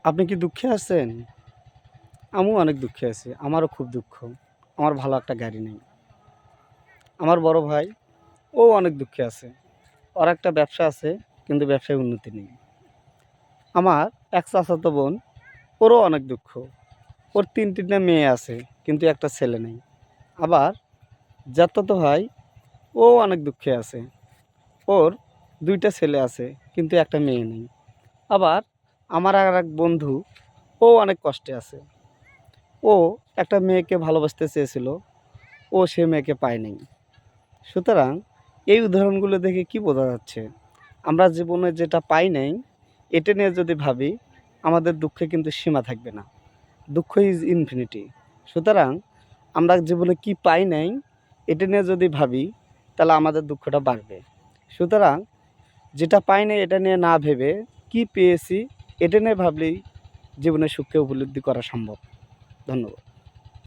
আপনি কি দুঃখে আছেন? আমিও অনেক দুঃখে আছি। আমারও খুব দুঃখ। আমার ভালো একটা গাড়ি নেই। আমার বড় ভাই ও অনেক দুঃখে আছে। ওর একটা ব্যবসা আছে কিন্তু ব্যবসায় উন্নতি নেই। আমার এক চাচাতো বোন, ওরও অনেক দুঃখ। ওর ৩-৩ টা মেয়ে আছে কিন্তু একটা ছেলে নেই। আবার জাত্তাতো ভাই ও অনেক দুঃখে আছে। ওর ২ টা ছেলে আছে কিন্তু একটা মেয়ে নেই। আবার আমার আরেক বন্ধু ও অনেক কষ্টে আছে। ও একটা মেয়েকে ভালোবাসতে চেয়েছিল, ও সে মেয়েকে পায় নাই। সুতরাং এই উদাহরণগুলো দেখে কি বোঝা যাচ্ছে? আমরা জীবনে যেটা পাই নাই, এটা নিয়ে যদি ভাবি, আমাদের দুঃখে কিন্তু সীমা থাকবে না। দুঃখ ইজ ইনফিনিটি। সুতরাং আমরা জীবনে কি পাই নাই, এটা নিয়ে যদি ভাবি, তাহলে আমাদের দুঃখটা বাড়বে। সুতরাং যেটা পাই নাই এটা নিয়ে না ভেবে, কি পেয়েছি এটা নিয়ে ভাবলেই জীবনের সুখকে উপলব্ধি করা সম্ভব। ধন্যবাদ।